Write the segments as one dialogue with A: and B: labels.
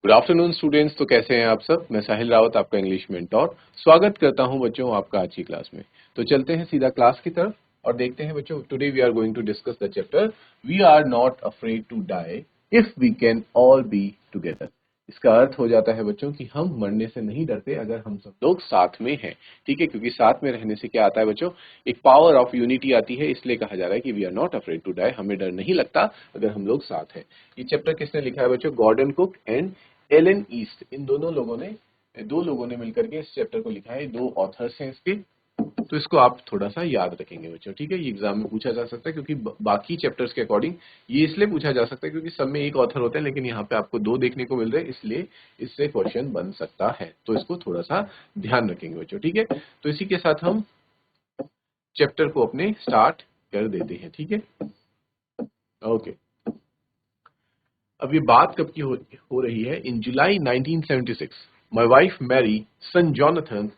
A: Good afternoon students. तो कैसे हैं आप सब। मैं साहिल रावत, आपका इंग्लिश मेंटोर, स्वागत करता हूं बच्चों आपका आज की क्लास में। तो चलते हैं सीधा क्लास की तरफ और देखते हैं बच्चों। Today we are going to discuss the chapter we are not afraid to die if we can all be together. इसका अर्थ हो जाता है बच्चों कि हम मरने से नहीं डरते अगर हम सब लोग साथ में हैं। ठीक है, क्योंकि साथ में रहने से क्या आता है बच्चों, एक पावर ऑफ यूनिटी आती है। इसलिए कहा जा रहा है कि we are not afraid to die, हमें डर नहीं लगता अगर हम लोग साथ हैं। ये चैप्टर किसने लिखा है बच्चों? Gordon Cook and Alan East. इन दो लोगों ने मिलकर के इस चैप्टर को लिखा है। दो ऑथर्स हैं इसके। तो इसको आप थोड़ा सा याद रखेंगे बच्चों। ठीक है, ये एग्जाम में पूछा जा सकता है क्योंकि बाकी चैप्टर्स के अकॉर्डिंग ये इसलिए पूछा जा सकता है क्योंकि सब में एक ऑथर होते हैं, लेकिन यहाँ पे आपको दो देखने को मिल रहे हैं, इसलिए इससे क्वेश्चन बन सकता है। तो इसको थोड़ा सा ध्यान रखेंगे बच्चों। ठीक है, तो इसी के साथ हम चैप्टर को अपने स्टार्ट कर देते हैं। ठीक है, ओके। अब ये बात कब की हो रही है? In July 1976 my wife Mary, son Jonathan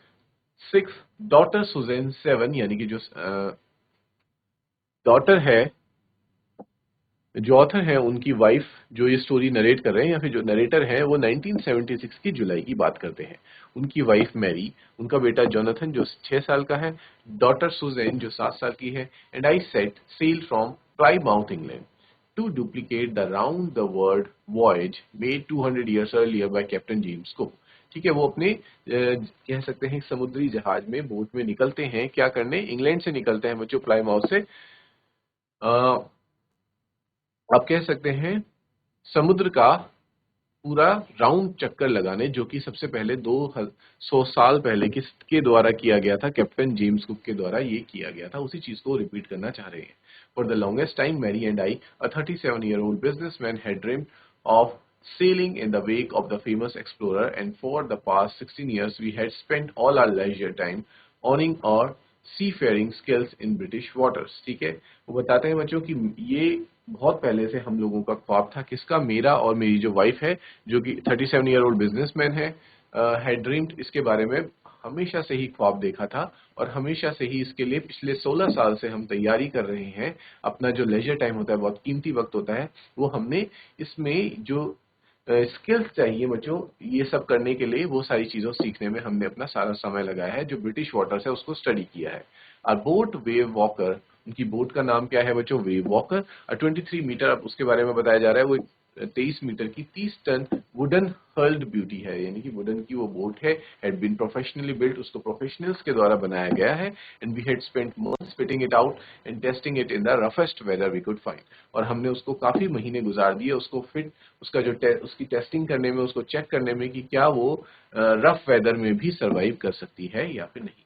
A: 6, daughter Suzanne 7, यानी कि जो डॉटर है, जो ऑथर है उनकी वाइफ जो ये स्टोरी नरेट कर रहे हैं या फिर जो नरेटर है वो 1976 की जुलाई की बात करते हैं। उनकी वाइफ मैरी, उनका बेटा जॉनथन जो 6 साल का है, डॉटर सुजैन जो 7 साल की है, and I set sail from Plymouth England to duplicate the round the world voyage made 200 years earlier by captain James cook. ठीक है, वो अपने कह सकते हैं समुद्री जहाज में, बोट में निकलते हैं। क्या करने? इंग्लैंड से निकलते हैं बच्चों, प्लाईमाउथ से। आप कह सकते हैं समुद्र का पूरा राउंड चक्कर लगाने, जो कि सबसे पहले 200 साल पहले किसके द्वारा किया गया था? कैप्टन जेम्स कुक के द्वारा ये किया गया था। उसी चीज को रिपीट करना चाह रहे हैं। For the longest time Mary and I, a 37-year-old businessman, had dreamed of sailing in the wake of the famous explorer, and for the past 16 years we had spent all our leisure time owning our seafaring skills in British waters। ठीक है, वो बताते हैं बच्चों कि ये बहुत पहले से हम लोगों का ख्वाब था। किसका? मेरा और मेरी जो वाइफ है, जो कि 37-year-old बिजनेसमैन है, हैड ड्रीम्ड, इसके बारे में हमेशा से ही ख्वाब देखा था और हमेशा से ही इसके लिए पिछले 16 साल से हम तैयारी कर रहे हैं। अपना जो लेजर टाइम होता है, बहुत कीमती वक्त होता है, वो हमने इसमें जो स्किल्स चाहिए बच्चों ये सब करने के लिए, वो सारी चीजों सीखने में हमने अपना सारा समय लगाया है। जो ब्रिटिश वाटर्स है उसको स्टडी किया है। और बोट वेव वॉकर, उनकी बोट का नाम क्या है बच्चों? Wave walker. 23 मीटर, अब उसके बारे में बताया जा रहा है, वो 23 मीटर की 30 टन वुडन हर्ल्ड ब्यूटी है, यानी कि वुडन की वो बोट है। हैड बीन प्रोफेशनली बिल्ट, उसको प्रोफेशनल्स के द्वारा बनाया गया है। And we had spent months fitting it out and testing it in the roughest weather we could find. और हमने उसको काफी महीने गुजार दिए उसको फिट, उसका जो उसकी टेस्टिंग करने में, उसको चेक करने में कि क्या वो रफ वेदर में भी सर्वाइव कर सकती है या फिर नहीं।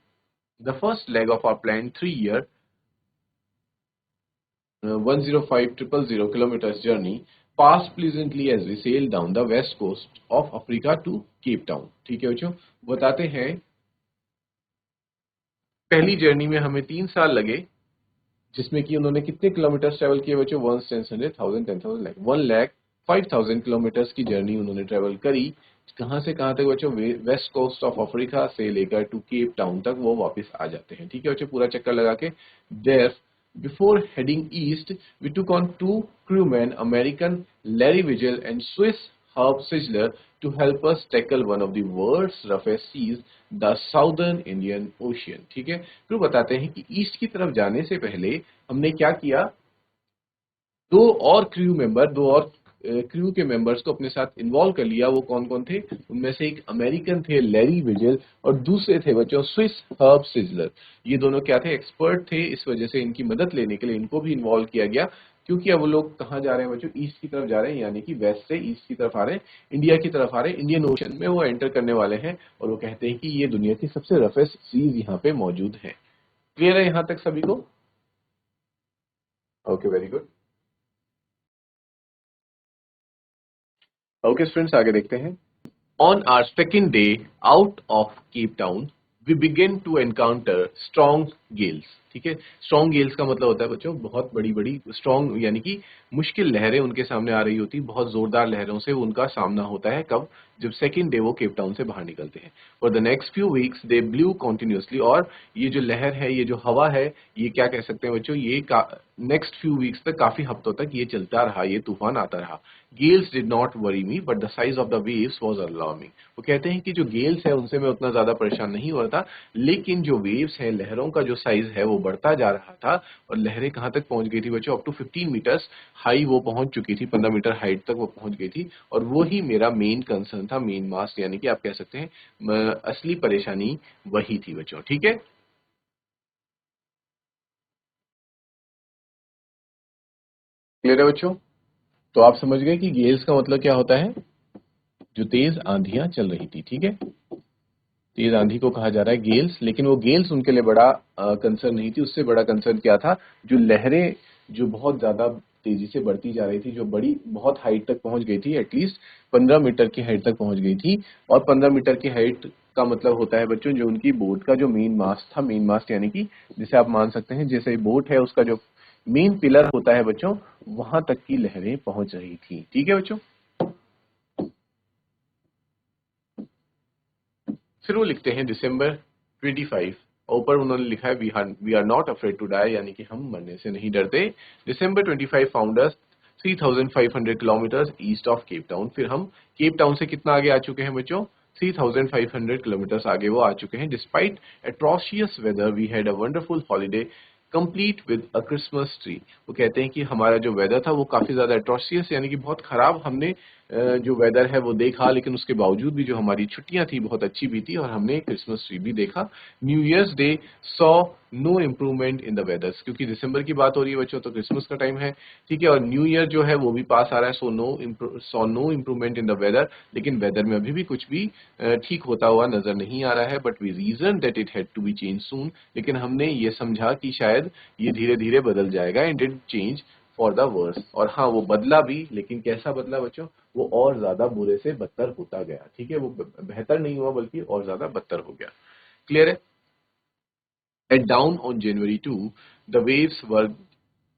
A: The first leg of our plan 3 year 105,000 kilometers journey passed pleasantly as we sailed down the west coast of Africa to Cape Town। ठीक है बच्चों, बताते हैं पहली जर्नी में हमें 3 साल लगे, जिसमें कि उन्होंने कितने किलोमीटर ट्रेवल किए बच्चों? 1,10,000, 10,000, 1,05,000 किलोमीटर्स की जर्नी उन्होंने ट्रेवल करी। कहां से कहां तक बच्चों? वेस्ट कोस्ट ऑफ अफ्रीका से लेकर टू केप टाउन तक वो वापस आ जाते हैं। ठीक है बच्चों, पूरा चक्कर लगा के। There before heading east we took on 2 crewmen, American Larry Vigil and Swiss Herb Sigler, to help us tackle one of the world's roughest seas, the Southern Indian Ocean। ठीक है, फिर बताते हैं कि ईस्ट की तरफ जाने से पहले हमने क्या किया? दो और क्रू के मेंबर्स को अपने साथ इन्वॉल्व कर लिया। वो कौन कौन थे? उनमें से एक अमेरिकन थे, लैरी विजल, और दूसरे थे बच्चों स्विस हर्ब सिजलर। ये दोनों क्या थे? एक्सपर्ट थे। इस वजह से इनकी मदद लेने के लिए इनको भी इन्वॉल्व किया गया, क्योंकि अब वो लोग कहाँ जा रहे हैं बच्चों? ईस्ट की तरफ जा रहे हैं, यानी कि वेस्ट से ईस्ट की तरफ आ रहे हैं, इंडिया की तरफ आ रहे हैं। इंडियन ओशन में वो एंटर करने वाले हैं और वो कहते हैं कि ये दुनिया की सबसे रफेस्ट सीज यहाँ पे मौजूद है। क्लियर है यहाँ तक सभी को? Okay, very good. Okay students, आगे देखते हैं। On our second day out of Cape Town, we begin to encounter strong gales। ठीक है, स्ट्रॉन्ग गेल्स का मतलब होता है बच्चों बहुत बड़ी बड़ी, स्ट्रॉन्ग यानी कि मुश्किल लहरें उनके सामने आ रही होती, बहुत जोरदार लहरों से उनका सामना होता है। कब? जब सेकेंड डे वो केप टाउन से बाहर निकलते हैं। For the next few weeks they blue continuously, और ये जो लहर है, ये जो हवा है, ये क्या कह सकते हैं बच्चों, ये नेक्स्ट फ्यू वीक्स तक, काफी हफ्तों तक ये चलता रहा, ये तूफान आता रहा। Gales did not worry me but the size of the waves was alarming. वो कहते हैं कि जो गेल्स है उनसे मैं उतना ज्यादा परेशान नहीं हुआ था, लेकिन जो वेव्स हैं, लहरों का जो साइज है वो बढ़ता जा रहा था। और लहरें कहां तक पहुंच गई थी बच्चों, अप टू 15 मीटर्स हाई वो पहुंच चुकी थी, 15 मीटर हाइट तक वो पहुंच गई थी। और वो ही मेरा मेन कंसर्न था, मेन मास्ट, यानी कि आप कह सकते हैं असली परेशानी वही थी बच्चों। ठीक है, क्लियर है बच्चों? तो आप समझ गए कि गेल्स का मतलब क्या होता है, जो तेज आंधियां चल रही थी। ठीक है, तेज आंधी को कहा जा रहा है गेल्स, लेकिन वो गेल्स उनके लिए बड़ा कंसर्न नहीं थी। उससे बड़ा कंसर्न क्या था, जो लहरें जो बहुत ज्यादा तेजी से बढ़ती जा रही थी, जो बड़ी बहुत हाइट तक पहुंच गई थी, एटलीस्ट 15 मीटर की हाइट तक पहुंच गई थी। और 15 मीटर की हाइट का मतलब होता है बच्चों, जो उनकी बोट का जो मेन मास्ट था, मेन मास्ट यानी कि जिसे आप मान सकते हैं जैसे बोट है उसका जो मेन पिलर होता है बच्चों, वहां तक की लहरें पहुंच रही थी। ठीक है बच्चों, फिर वो लिखते हैं दिसंबर 25, और ऊपर उन्होंने लिखा है we are not afraid to die, यानी कि हम मरने से नहीं डरते। December 25 found us 3,500 kilometres east of Cape Town. फिर हम केप टाउन से कितना आगे आ चुके हैं बच्चों, 3,500 किलोमीटर आगे वो आ चुके हैं। Despite atrocious weather we had a wonderful holiday complete with a Christmas tree. वो कहते हैं कि हमारा जो वेदर था वो काफी ज्यादा एट्रोशियस, यानी कि बहुत खराब हमने जो वेदर है वो देखा, लेकिन उसके बावजूद भी जो हमारी छुट्टियां थी बहुत अच्छी भी थी, और हमने क्रिसमस ट्री भी देखा। New Year's Day saw no improvement in the weather, क्योंकि दिसंबर की बात हो रही है बच्चों, तो क्रिसमस का टाइम है। ठीक है, और न्यू ईयर जो है वो भी पास आ रहा है, so no improvement in the weather, लेकिन वेदर में अभी भी कुछ भी ठीक होता हुआ नजर नहीं आ रहा है। But we reason that it had to be change soon, लेकिन हमने ये समझा कि शायद ये धीरे धीरे बदल जाएगा। And it change for the worse, और हाँ वो बदला भी, लेकिन कैसा बदला बच्चों, वो और ज्यादा बुरे से बदतर होता गया। ठीक है, वो बेहतर नहीं हुआ बल्कि और ज्यादा बदतर हो गया। क्लियर है? At dawn on January 2 the waves were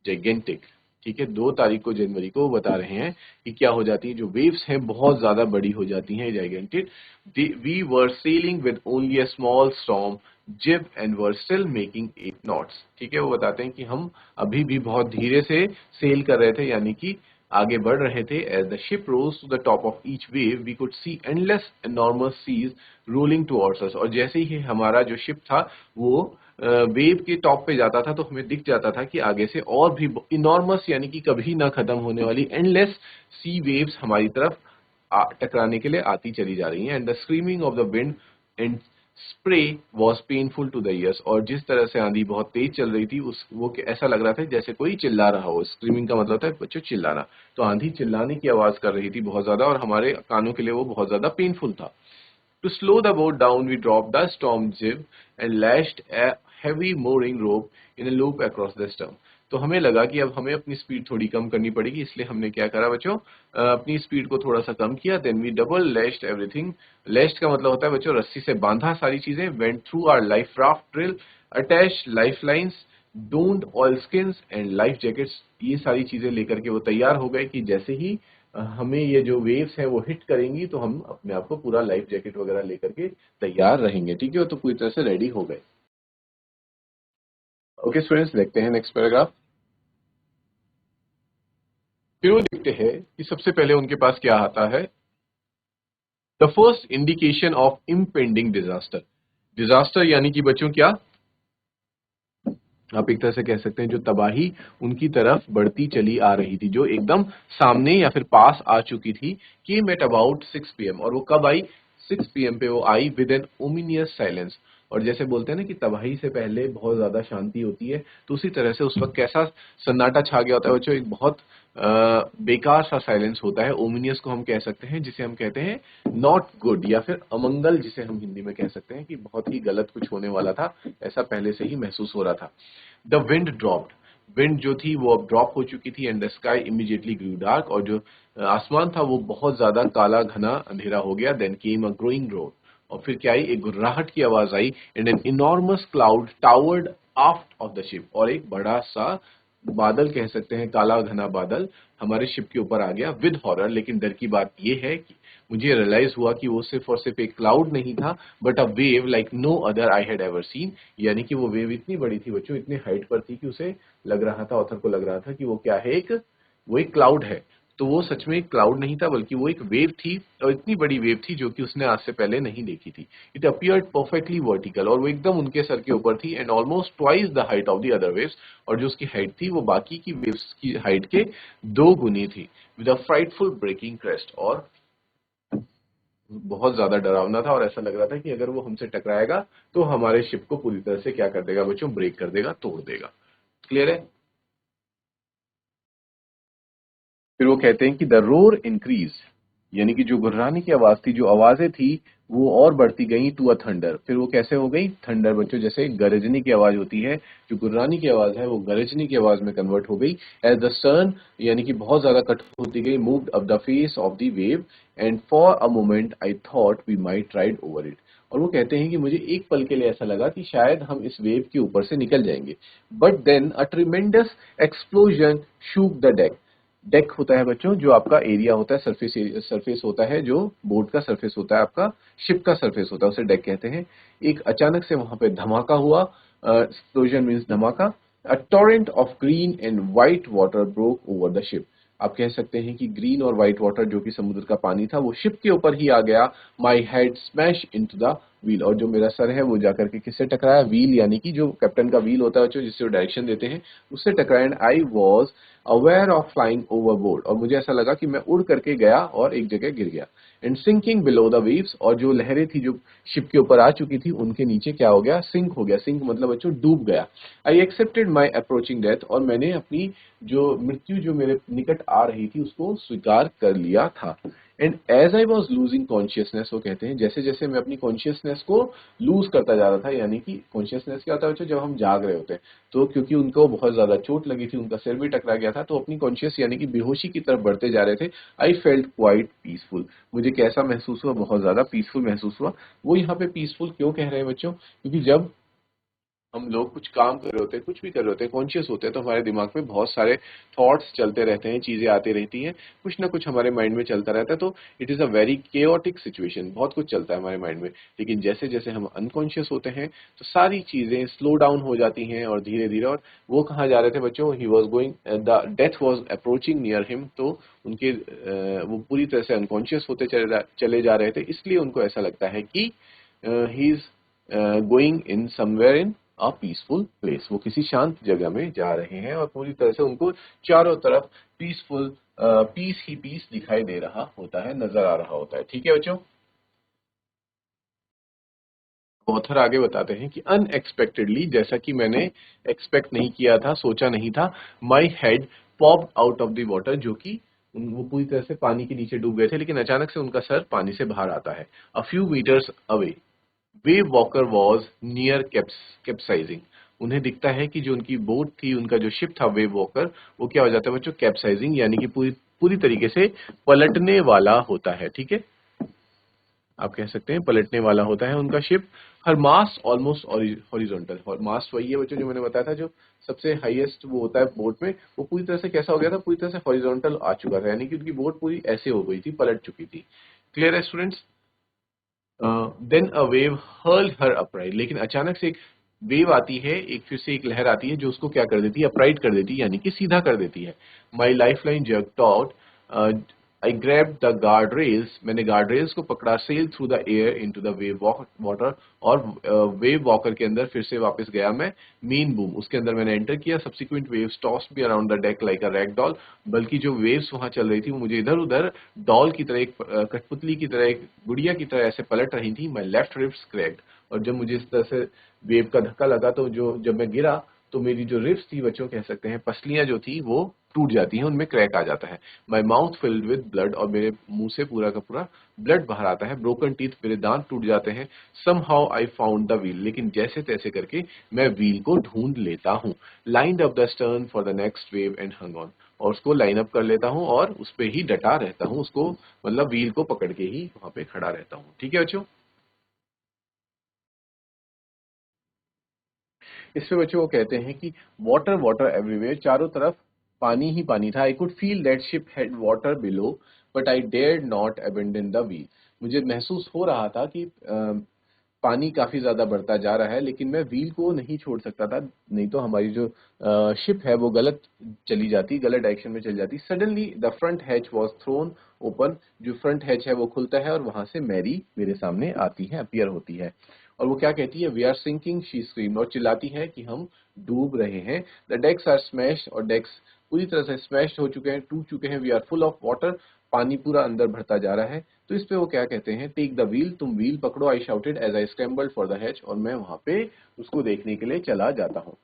A: gigantic. ठीक है, 2 तारीख को जनवरी को वो बता रहे हैं कि क्या हो जाती है, जो वेव्स हैं बहुत ज्यादा बड़ी हो जाती हैं, gigantic. We were sailing with only a small storm jib and were still making 8 knots. ठीक है, वो बताते हैं कि हम अभी भी बहुत धीरे से सेल कर रहे थे, यानी कि आगे बढ़ रहे थे। As the ship rose to the top of each wave we could see endless enormous seas rolling towards us. और जैसे ही हमारा जो शिप था वो वेव के टॉप पे जाता था, तो हमें दिख जाता था कि आगे से और भी इनॉर्मस, यानी कि कभी ना खत्म होने वाली एंडलेस सी वेव्स हमारी तरफ टकराने के लिए आती चली जा रही हैं। And the screaming of the wind and spray was painful to the ears. और जिस तरह से आंधी बहुत तेज चल रही थी, उस वो ऐसा लग रहा था जैसे कोई चिल्ला रहा हो। स्क्रीमिंग का मतलब होता है बच्चों चिल्लाना, तो आंधी चिल्लाने की आवाज कर रही थी बहुत ज्यादा, और हमारे कानों के लिए वो बहुत ज्यादा पेनफुल था। To slow the boat down, we dropped the storm jib and lashed a heavy mooring rope in a loop across the stern. तो हमें लगा कि अब हमें अपनी स्पीड थोड़ी कम करनी पड़ेगी, इसलिए हमने क्या करा बच्चों, अपनी स्पीड को थोड़ा सा कम किया। Then we double lashed everything. Lashed का मतलब होता है बच्चों रस्सी से बांधा सारी चीजें। Went through our life raft drill, attach life lines, donned oilskins and life jackets. ये सारी चीजें लेकर के वो तैयार हो गए कि जैसे ही हमें ये जो वेव्स हैं वो हिट करेंगी, तो हम अपने आप को पूरा लाइफ जैकेट वगैरह लेकर के तैयार रहेंगे। ठीक है, तो पूरी तरह से रेडी हो गए। ओके स्टूडेंट्स, देखते हैं नेक्स्ट पैराग्राफ। फिर वो देखते हैं कि सबसे पहले उनके पास क्या आता है, the first indication of impending disaster. Disaster यानी कि बच्चों क्या, आप एक तरह से कह सकते हैं जो तबाही उनकी तरफ बढ़ती चली आ रही थी, जो एकदम सामने या फिर पास आ चुकी थी। केम एट अबाउट 6 PM, और वो कब आई, 6 PM पे वो आई विद एन ओमिनियस साइलेंस। और जैसे बोलते हैं ना कि तबाही से पहले बहुत ज्यादा शांति होती है, तो उसी तरह से उस वक्त कैसा सन्नाटा छा गया होता है बच्चों, एक बहुत बेकार सा साइलेंस होता है। ओमिनियस को हम कह सकते हैं, जिसे हम कहते हैं नॉट गुड, या फिर अमंगल जिसे हम हिंदी में कह सकते हैं, कि बहुत ही गलत कुछ होने वाला था, ऐसा पहले से ही महसूस हो रहा था। द विंड ड्रॉप्ड, विंड जो थी वो अब ड्रॉप हो चुकी थी। And the sky immediately grew dark, और जो आसमान था वो बहुत ज्यादा काला घना अंधेरा हो गया। Then came a growing roar, और फिर क्या आई, एक गुर्राहट की आवाज आई। And an enormous cloud towered aft of the ship, और एक बड़ा सा बादल कह सकते हैं, काला घना बादल हमारे शिप के ऊपर आ गया। विद हॉरर, लेकिन डर की बात यह है कि मुझे रियलाइज हुआ कि वो सिर्फ और सिर्फ एक क्लाउड नहीं था, but a wave like no other I had ever seen. यानी कि वो वेव इतनी बड़ी थी बच्चों, इतने हाइट पर थी कि उसे लग रहा था, ऑथर को लग रहा था कि वो क्या है, वो एक क्लाउड है। तो वो सच में एक क्लाउड नहीं था, बल्कि वो एक वेव थी, और इतनी बड़ी वेव थी जो कि उसने आज से पहले नहीं देखी थी। इट अपियर्ड परफेक्टली वर्टिकल, और वो एकदम उनके सर के ऊपर थी, and almost twice the height of the other waves, और जो उसकी हाइट थी वो बाकी की वेव्स की हाइट के 2 गुनी थी। With a frightful breaking crest, और बहुत ज्यादा डरावना था, और ऐसा लग रहा था कि अगर वो हमसे टकराएगा तो हमारे शिप को पूरी तरह से क्या कर देगा बच्चों, ब्रेक कर देगा, तोड़ देगा। क्लियर है? फिर वो कहते हैं कि द रोर इंक्रीज, यानी कि जो गुर्राने की आवाज थी, जो आवाजें थी, वो और बढ़ती गई टू अ थंडर। फिर वो कैसे हो गई? थंडर बच्चों, जैसे गरजने की आवाज होती है, जो गुर्राने की आवाज है वो गरजने की आवाज में कन्वर्ट हो गई। एज द सन, यानी कि बहुत ज्यादा कट होती गई, moved up the face of the wave, and for a moment I thought we might ride over it. और वो कहते हैं कि मुझे एक पल के लिए ऐसा लगा कि शायद हम इस वेव के ऊपर से निकल जाएंगे। But then a tremendous explosion shook the deck. Deck होता है बच्चों, जो आपका एरिया होता है, सरफेस, सरफेस होता है, जो बोट का सरफेस होता है, आपका शिप का सरफेस होता है, उसे डेक कहते हैं। एक अचानक से वहां पे धमाका हुआ, एक्सप्लोजन मींस धमाका। A torrent of green and white water broke over the ship. आप कह सकते हैं कि ग्रीन और व्हाइट वाटर, जो कि समुद्र का पानी था, वो शिप के ऊपर ही आ गया। My head smash into the wheel, और जो मेरा सर है वो जाकर के किससे टकराया? व्हील, यानी कि जो कैप्टन का व्हील होता है बच्चों, जिससे वो डायरेक्शन देते हैं, उससे टकराया। And I was aware of flying overboard, और मुझे ऐसा लगा कि मैं उड़ करके गया और एक जगह गिर गया। And sinking below the waves, और जो लहरें थी जो शिप के ऊपर आ चुकी थी, उनके नीचे क्या हो गया? सिंक हो गया। सिंक मतलब बच्चों डूब गया। I accepted my approaching death, और मैंने अपनी जो मृत्यु जो मेरे निकट आ रही थी उसको स्वीकार कर लिया था। And as I was losing consciousness, वो कहते हैं जैसे जैसे मैं अपनी कॉन्शियसनेस को लूज करता जा रहा था, यानी कि कॉन्शियसनेस क्या होता है बच्चों? जब हम जाग रहे होते हैं, तो क्योंकि उनको बहुत ज्यादा चोट लगी थी, उनका सिर भी टकरा गया था, तो अपनी कॉन्शियस यानी कि बेहोशी की तरफ बढ़ते जा रहे थे। आई फेल्ट क्वाइट पीसफुल, मुझे कैसा महसूस हुआ? बहुत ज्यादा पीसफुल महसूस हुआ। वो यहाँ पे पीसफुल क्यों कह रहे हैं बच्चों? क्योंकि जब हम लोग कुछ काम कर रहे होते हैं, कुछ भी कर रहे होते हैं, कॉन्शियस होते हैं, तो हमारे दिमाग में बहुत सारे थॉट्स चलते रहते हैं, चीजें आती रहती हैं, कुछ ना कुछ हमारे माइंड में चलता रहता है। तो it is a very chaotic situation, बहुत कुछ चलता है हमारे माइंड में। लेकिन जैसे जैसे हम अनकॉन्शियस होते हैं, तो सारी चीजें स्लो डाउन हो जाती हैं, और धीरे धीरे। और वो कहाँ जा रहे थे बच्चों? He was going, the death was approaching near him, तो उनके वो पूरी तरह से अनकॉन्शियस होते चले जा रहे थे, इसलिए उनको ऐसा लगता है कि he is going in somewhere in a peaceful place, वो किसी शांत जगह में जा रहे हैं, और पूरी तरह से उनको चारों तरफ पीसफुल, पीस ही पीस दिखाई दे रहा होता है, नजर आ रहा होता है। ठीक है बच्चों? ऑथर आगे बताते हैं कि अनएक्सपेक्टेडली, जैसा कि मैंने एक्सपेक्ट नहीं किया था, सोचा नहीं था, my head popped out of the water, जो कि वो पूरी तरह से पानी के नीचे डूब गए थे, लेकिन अचानक से उनका सर पानी से बाहर आता है। A few metres away, Wave Walker was near capsizing. उन्हें दिखता है कि जो उनकी बोट थी, उनका जो शिप था वेव वॉकर, वो क्या हो जाता है बच्चों? कैप्साइजिंग, यानी कि पूरी पूरी तरीके से पलटने वाला होता है। ठीक है, आप कह सकते हैं पलटने वाला होता है उनका शिप। हर मास ऑलमोस्ट हॉरिजॉन्टल, और मास वही है बच्चों जो मैंने बताया था, जो सबसे हाईएस्ट वो होता है बोट में, वो पूरी तरह से कैसा हो गया था? पूरी तरह से हॉरिजॉन्टल आ चुका था, यानी कि उनकी बोट पूरी ऐसे हो गई थी, पलट चुकी थी। क्लियर है students? Then a wave hurled her upright, लेकिन अचानक से एक वेव आती है, एक फिर से एक लहर आती है, जो उसको क्या कर देती है? अपराइट कर देती है, यानी कि सीधा कर देती है। My lifeline jug out, I grab the guard rails, मैंने गार्ड रेल्स को पकड़ा, sail through the air into the wave water, और वेव वॉकर के अंदर फिर से वापस गया मैं। मीन बूम, उसके अंदर मैंने एंटर किया। Subsequent waves tossed me around the deck like a rag doll, बल्कि जो वेव्स वहां चल रही थी वो मुझे इधर उधर डॉल की तरह, एक कठपुतली की तरह, एक गुड़िया की तरह ऐसे पलट रही थी। माई लेफ्ट रिब्स क्रैक्ड, और जब मुझे इस तरह से वेव का धक्का लगा, तो जो जब मैं गिरा, तो मेरी जो रिब्स थी बच्चों, कह सकते हैं पसलियां जो थी, वो टूट जाती हैं, उनमें क्रैक आ जाता है। My mouth filled with blood, और मेरे मुंह से पूरा का पूरा ब्लड बाहर आता है। ब्रोकन टीथ, मेरे दांत टूट जाते हैं। Somehow I found the wheel, लेकिन जैसे तैसे करके मैं व्हील को ढूंढ लेता हूँ। Lined up the stern for the next wave and hung on, और उसको लाइन अप कर लेता हूँ, और उस पे ही डटा रहता हूँ, उसको मतलब व्हील को पकड़ के ही वहां पे खड़ा रहता हूँ। ठीक है बच्चों? इसमें बच्चों वो कहते हैं कि वाटर वाटर एवरीवेयर, चारों तरफ पानी ही पानी था। I could feel that ship had water below but I dared not abandon the wheel. मुझे महसूस हो रहा था कि पानी काफी ज्यादा बढ़ता जा रहा है, लेकिन मैं व्हील को नहीं छोड़ सकता था, नहीं तो हमारी जो शिप है वो गलत चली जाती, गलत डायरेक्शन में चली जाती। Suddenly the front hatch was throne open. जो फ्रंट हैच है वो खुलता है और वहां से मैरी मेरे सामने आती है, अपीयर होती है। और वो क्या कहती है, we are sinking, she scream, और चिल्लाती है कि हम डूब रहे हैं। द डेक्स आर स्मैश, और डेक्स पूरी तरह से स्मैश हो चुके हैं, टूट चुके हैं। We are full of water, पानी पूरा अंदर भरता जा रहा है। तो इस पे वो क्या कहते हैं, टेक द व्हील, तुम व्हील पकड़ो। I shouted as I scrambled for the hatch, और मैं वहां पे उसको देखने के लिए चला जाता हूँ।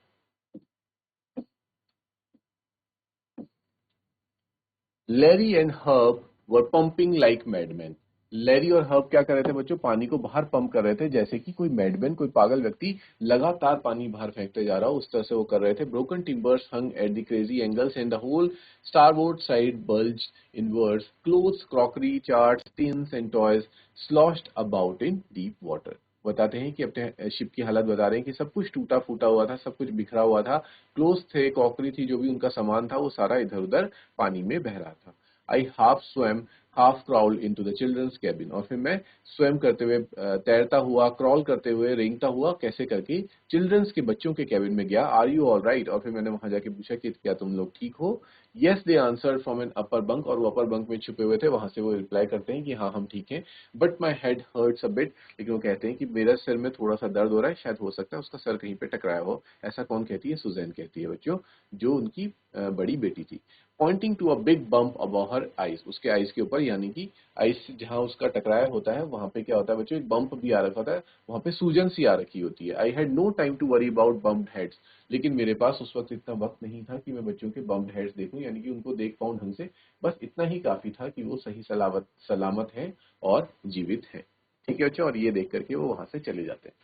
A: Larry and Herb were pumping like madman. Larry और हर्ब क्या कर रहे थे बच्चों, पानी को बाहर पंप कर रहे थे, जैसे कि कोई मैडमैन, कोई पागल व्यक्ति लगातार पानी बाहर फेंकते जा रहा हो, उस तरह से वो कर रहे थे। Broken timbers hung at the crazy angles and the whole starboard side bulged inwards, clothes, crockery, charts, tins and toys sloshed about in deep water। बताते हैं कि अपने शिप की हालत बता रहे हैं कि सब कुछ टूटा फूटा हुआ था, सब कुछ बिखरा हुआ था। क्लोथ्स थे, क्रॉकरी थी, जो भी उनका सामान था वो सारा इधर उधर पानी में बह रहा था। I half swam half crawl into the children's cabin, और फिर मैं स्वयं करते हुए, तैरता हुआ, क्रॉल करते हुए, रेंगता हुआ, कैसे करके चिल्ड्रंस के बच्चों के कैबिन में गया। आर यू ऑल राइट, और फिर मैंने वहां जाके पूछा कि क्या तुम लोग ठीक हो। Yes they answer from an upper bunk, और वो अपर बंक में छुपे हुए थे, वहां से वो रिप्लाई करते हैं कि हाँ हम ठीक हैं। But my head hurts a bit, लेकिन वो कहते हैं कि मेरा सिर में थोड़ा सा दर्द हो रहा है, शायद हो सकता है उसका सर कहीं पे टकराया हो। ऐसा कौन कहती है, सुजैन कहती है बच्चों, जो उनकी बड़ी बेटी थी। Pointing to a big bump above her eyes, उसके आइस के ऊपर, यानी कि आइस जहां उसका टकराया होता है वहां पे क्या होता है बच्चों, एक बम्प भी आ रखा होता है, वहां पे सूजन सी आ रखी होती है। I had no time to worry about bumped heads, लेकिन मेरे पास उस वक्त इतना वक्त नहीं था कि मैं बच्चों के बम्प्ड हेड्स देखूं, यानी कि उनको देख पाऊं ढंग से। बस इतना ही काफी था कि वो सही सलामत है और जीवित है। ठीक है बच्चों, और ये देख करके वो वहां से चले जाते हैं।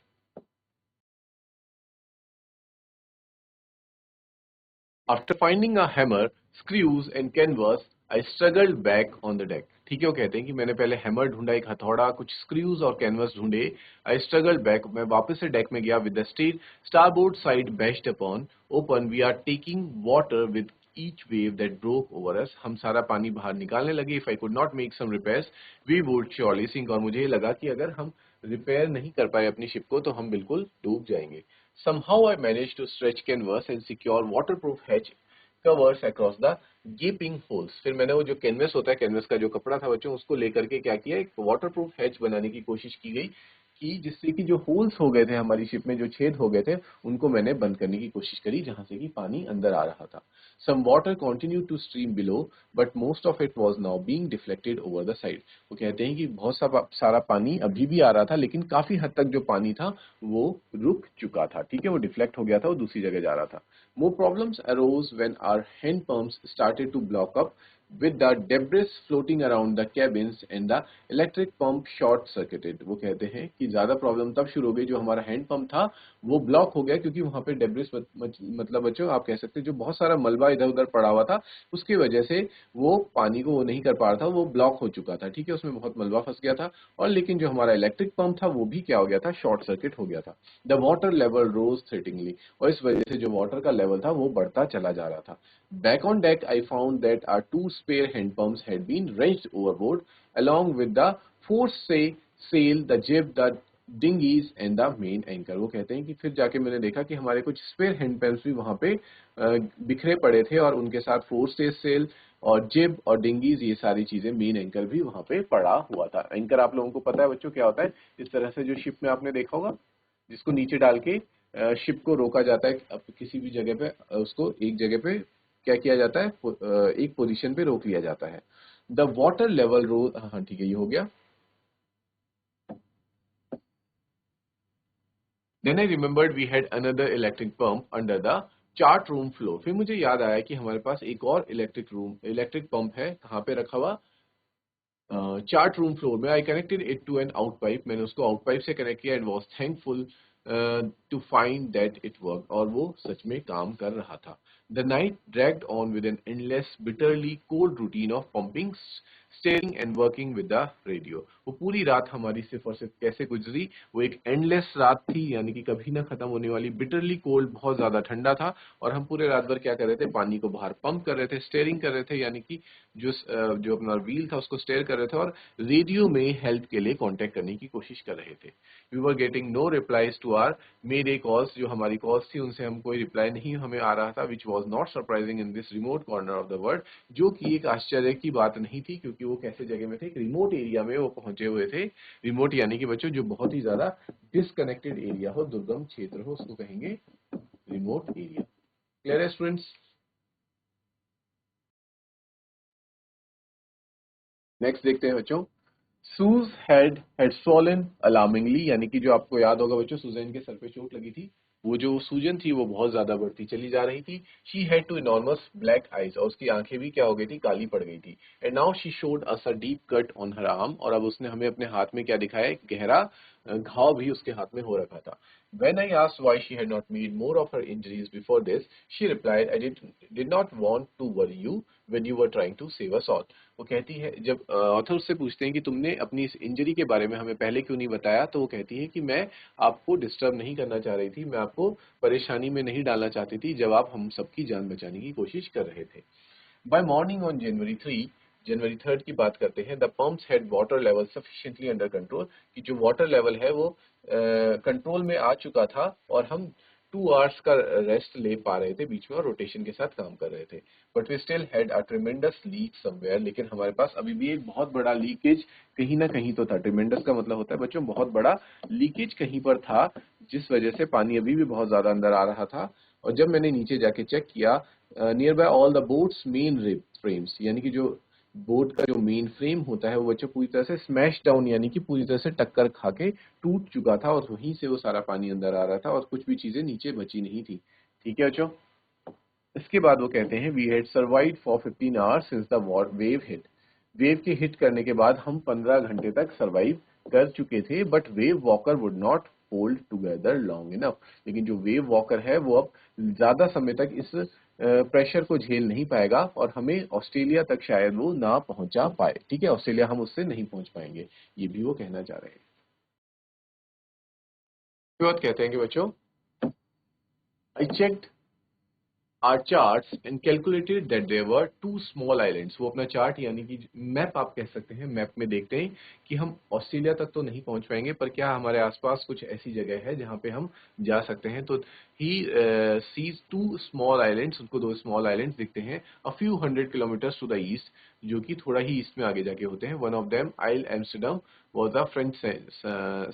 A: After finding a hammer, screws and canvas, I struggled back on the deck। ठीक है, वो कहते हैं कि मैंने पहले हैमर ढूंढा, एक हथौड़ा, कुछ स्क्रूज और कैनवस ढूंढे। आई स्ट्रगल्ड बैक, मैं वापस से डेक में गया। With the starboard side based upon open, we are taking water with each wave that broke over us। हम सारा पानी बाहर निकालने लगे। If I could not make some repairs, we would surely sink। और मुझे लगा कि अगर हम रिपेयर नहीं कर पाए अपनी शिप को तो हम बिल्कुल डूब जाएंगे। Somehow I managed to stretch canvas and secure waterproof hatch covers across the gaping holes। फिर मैंने वो जो कैनवस होता है, कैनवस का जो कपड़ा था बच्चों, उसको लेकर के क्या किया, एक वाटरप्रूफ हैच बनाने की कोशिश की गई, कि जिससे कि जो होल्स हो गए थे हमारी शिप में, जो छेद हो गए थे, उनको मैंने बंद करने की कोशिश करी, जहां से कि पानी अंदर आ रहा था। Some water continue to stream below but most of it was now being deflected over the side. वो कहते हैं कि बहुत सारा पानी अभी भी आ रहा था, लेकिन काफी हद तक जो पानी था वो रुक चुका था। ठीक है, वो डिफ्लेक्ट हो गया था, वो दूसरी जगह जा रहा था। More problems arose when our hand pumps started to block up with the debris floating around the cabins and the electric pump short circuited। वो कहते हैं कि ज्यादा प्रॉब्लम तब शुरू हो गई, जो हमारा हैंड पंप था वो ब्लॉक हो गया, क्योंकि वहां पे डेब्रिस मतलब बच्चों आप कह सकते हैं जो बहुत सारा मलबा इधर उधर पड़ा हुआ था, उसकी वजह से वो पानी को वो नहीं कर पा रहा था, वो ब्लॉक हो चुका था। ठीक है, उसमें बहुत मलबा फंस गया था। और लेकिन जो हमारा इलेक्ट्रिक पंप था वो भी क्या हो गया था, शॉर्ट सर्किट हो गया था। The water level rose threateningly, और इस वजह से जो वाटर का लेवल था वो बढ़ता चला जा रहा था। Back on deck, I found that our two spare hand pumps had been wrenched overboard, along with the foresail, the jib, the dinghies and the main anchor. वो कहते हैं कि फिर जाके मैंने देखा कि हमारे कुछ स्पेयर हैंड पंप्स भी वहां पे बिखरे पड़े थे, और उनके साथ फोर सेल और जिब और डिंगीज, ये सारी चीजें, मेन एंकर भी वहां पे पड़ा हुआ था। एंकर आप लोगों को पता है बच्चों क्या होता है, इस तरह से जो शिप में आपने देखा होगा, जिसको नीचे डाल के शिप को रोका जाता है, किसी भी जगह पे उसको एक जगह पे क्या किया जाता है, एक पोजीशन पे रोक लिया जाता है। द वाटर लेवल रोज, हाँ ठीक है, ये हो गया। Then I remembered we had another electric pump under the chart room floor. फिर मुझे याद आया कि हमारे पास एक और इलेक्ट्रिक पंप है, कहाँ पे रखा हुआ, चार्ट रूम फ्लोर में। I connected it to an out pipe, मैंने उसको आउट पाइप से कनेक्ट किया, and was thankful to find that it work, और वो सच में काम कर रहा था। The night dragged on with an endless bitterly cold routine of pumping steering and working with the radio. वो पूरी रात हमारी सिर्फ और सिर्फ कैसे गुजरी, वो एक एंडलेस रात थी, यानी कि कभी ना खत्म होने वाली, बिटरली कोल्ड, बहुत ज्यादा ठंडा था, और हम पूरे रात भर क्या कर रहे थे, पानी को बाहर पंप कर रहे थे, स्टेयरिंग कर रहे थे, यानी कि जो अपना व्हील था उसको स्टेयर कर रहे थे, और रेडियो में हेल्प के लिए कांटेक्ट करने की कोशिश कर रहे थे। We were getting no replies to our mayday calls, जो हमारी कॉल्स थी उनसे हम कोई रिप्लाई नहीं हमें आ रहा था, which was not surprising in this remote corner of the world, जो कि एक आश्चर्य की बात नहीं थी, क्योंकि वो कैसे जगह में थे, एक रिमोट एरिया में वो पहुंचे हुए थे। रिमोट यानी कि बच्चों जो बहुत ही ज्यादा डिसकनेक्टेड एरिया हो, दुर्गम क्षेत्र हो, उसको कहेंगे रिमोट एरिया। क्लियर है स्टूडेंट्स? नेक्स्ट देखते हैं बच्चों। सूज हैड स्वॉलन अलार्मिंगली, यानी कि जो आपको याद होगा बच्चों, सुजैन के सर पे चोट लगी थी, वो जो सूजन थी वो बहुत ज्यादा बढ़ती चली जा रही थी। She had two enormous black eyes, और उसकी आंखें भी क्या हो गई थी, काली पड़ गई थी। And now she showed us a deep cut on her arm, और अब उसने हमें अपने हाथ में क्या दिखाया, एक गहरा घाव भी उसके हाथ में हो रखा था। When I asked why she had not made more of her injuries before this, she replied, I did not want to worry you when you were trying to save us all. वो कहती है, जब author उससे पूछते हैं कि तुमने अपनी इस इंजरी के बारे में हमें पहले क्यों नहीं बताया, तो वो कहती है कि मैं आपको डिस्टर्ब नहीं करना चाह रही थी, मैं आपको परेशानी में नहीं डालना चाहती थी जब आप हम सबकी जान बचाने की कोशिश कर रहे थे। बाय मॉर्निंग ऑन जनवरी 3 की बात करते हैं, the pumps had water level sufficiently under control, कि जो वाटर लेवल है वो कंट्रोल में आ चुका था, और हम 2 आवर्स का रेस्ट ले पा रहे थे बीच में, और रोटेशन के साथ काम कर रहे थे। But we still had a tremendous leak somewhere, लेकिन हमारे पास अभी भी एक बहुत बड़ा लीकेज कहीं ना कहीं तो था। ट्रिमेंडस का मतलब होता है बच्चों बहुत बड़ा, लीकेज कहीं पर था, जिस वजह से पानी अभी भी बहुत ज्यादा अंदर आ रहा था। और जब मैंने नीचे जाके चेक किया, near by all the boats main rib frames, यानी कि जो बोट का जो मेन फ्रेम होता है वो बच्चों पूरी तरह से स्मैश डाउन, यानी कि पूरी तरह से टक्कर खा के टूट चुका था, और वहीं से वो सारा पानी अंदर आ रहा था, और कुछ भी चीजें नीचे बची नहीं थी। ठीक है बच्चों? इसके बाद वो कहते हैं, we had survived for 15 hours since the wave hit. Wave के हिट करने के बाद हम 15 घंटे तक सर्वाइव कर चुके थे, but wave walker would not hold together long enough, लेकिन जो वेव वॉकर है वो अब ज्यादा समय तक इस प्रेशर को झेल नहीं पाएगा, और हमें ऑस्ट्रेलिया तक शायद वो ना पहुंचा पाए। ठीक है, ऑस्ट्रेलिया हम उससे नहीं पहुंच पाएंगे, ये भी वो कहना चाह रहे हैं। उसके बाद कहते हैं कि बच्चों, I checked our charts and calculated that there were two small islands। वो अपना चार्ट यानी कि मैप आप कह सकते हैं, मैप में देखते हैं कि हम ऑस्ट्रेलिया तक तो नहीं पहुंच पाएंगे, पर क्या हमारे आसपास कुछ ऐसी जगह है जहां पे हम जा सकते हैं। तो he sees two small islands, उनको दो स्मॉल आइलैंड्स दिखते हैं, a few 100 kilometres to the east, जो कि थोड़ा ही ईस्ट में आगे जाके होते हैं। One of them Ile Amsterdam was a French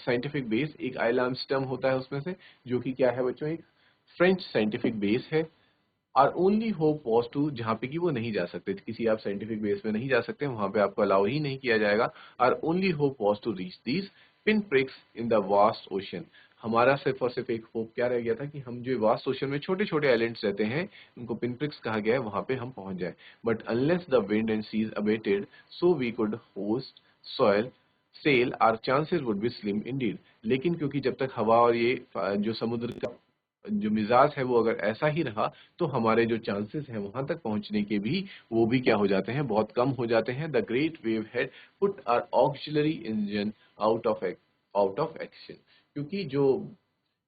A: scientific base, एक आइल एम्स्टरडम होता है उसमें से, जो कि क्या है बच्चों, एक फ्रेंच साइंटिफिक बेस है। Our only hope was to, जहाँ पे कि वो नहीं जा सकते थे, किसी आप साइंटिफिक बेस में नहीं जा सकते, वहां पे आपको अलाउ ही नहीं किया जाएगा। Our only hope was to reach these pin pricks in the vast ocean. हमारा सिर्फ और सिर्फ एक होप क्या रह गया था कि हम जो वास्ट ओशन में छोटे छोटे आइलैंड्स रहते हैं, उनको पिन प्रिक्स कहा गया है, वहां पे हम पहुंच जाए। But unless the wind and seas abated so we could hoist soil sail, our chances would be slim indeed. लेकिन क्योंकि जब तक हवा और ये जो समुद्र का जो मिजाज है वो अगर ऐसा ही रहा, तो हमारे जो चांसेस हैं वहां तक पहुंचने के भी, वो भी क्या हो जाते हैं, बहुत कम हो जाते हैं। The great wave had put our auxiliary engine out of action, क्योंकि जो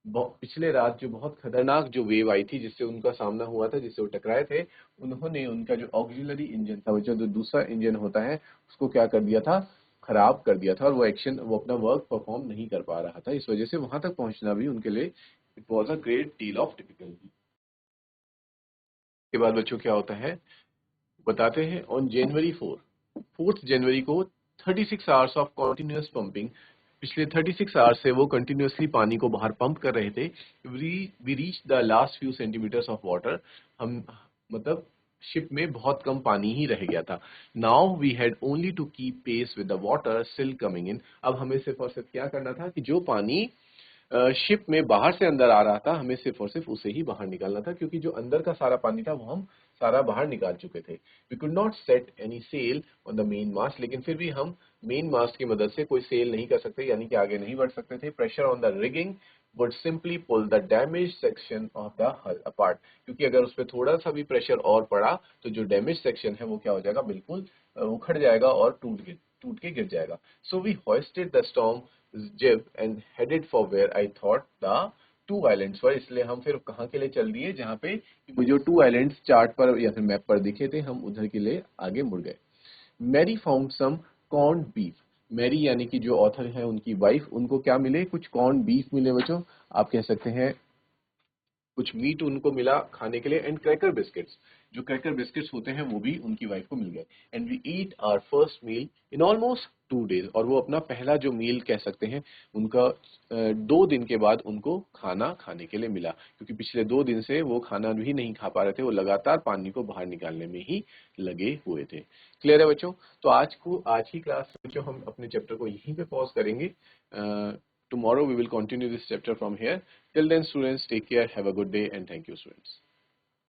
A: पिछले रात जो बहुत खतरनाक जो वेव आई थी जिससे उनका सामना हुआ था, जिससे वो टकराए थे, उन्होंने उनका जो ऑक्सिलरी इंजन था, जो दूसरा इंजन होता है, उसको क्या कर दिया था, खराब कर दिया था, और वो अपना वर्क परफॉर्म नहीं कर पा रहा था। इस वजह से वहां तक पहुंचना भी उनके लिए it was a great deal of difficulty. के बाद बच्चों क्या होता है, बताते हैं। ऑन जनवरी 4 को 36 आवर्स ऑफ कॉन्टिन्यूअस पंपिंग, पिछले 36 आवर्स से वो कंटिन्यूअसली पानी को बाहर पंप कर रहे थे। We reach the last few centimetres of water, हम मतलब शिप में बहुत कम पानी ही रह गया था। Now we had only to keep pace with the water still coming in. अब हमें सिर्फ और सिर्फ क्या करना था कि जो पानी शिप में बाहर से अंदर आ रहा था, हमें सिर्फ और सिर्फ उसे ही बाहर निकालना था, क्योंकि जो अंदर का सारा पानी था वो हम सारा बाहर निकाल चुके थे। We could not set any sail on the main mast, लेकिन फिर भी हम मेन मास्ट की मदद से कोई सेल नहीं कर सकते, यानी कि आगे नहीं बढ़ सकते थे। Pressure on the rigging would simply pull the damaged section of the hull apart, क्योंकि अगर उस पर थोड़ा सा भी प्रेशर और पड़ा तो जो डैमेज सेक्शन है वो क्या हो जाएगा, बिल्कुल उखड़ जाएगा और टूट के गिर जाएगा। So we hoisted the storm jib and headed for where I thought the two islands were. इसलिए हम फिर कहाँ के लिए चल दिए, जहाँ पे वो जो टू आइलैंड्स चार्ट पर या फिर मैप पर दिखे थे, हम उधर के लिए आगे मुड़ गए। Mary found some corn beef. Mary यानी कि जो ऑथर है उनकी वाइफ, उनको क्या मिले, कुछ कॉर्न बीफ मिले बच्चों, आप कह सकते हैं कुछ मीट उनको मिला खाने के लिए, एंड क्रैकर बिस्किट्स, जो क्रैकर बिस्किट्स होते हैं वो भी उनकी वाइफ को मिल गए। And we eat our first meal in almost 2 days। और वो अपना पहला जो मील कह सकते हैं उनका 2 दिन के बाद उनको खाना खाने के लिए मिला, क्योंकि पिछले 2 दिन से वो खाना भी नहीं खा पा रहे थे, वो लगातार पानी को बाहर निकालने में ही लगे हुए थे। क्लियर है बच्चों? तो आज की क्लास बच्चों हम अपने चैप्टर को यहीं पे पॉज करेंगे। Tomorrow we will continue this chapter from here. Till then, students, take care, have a good day, and thank you, students.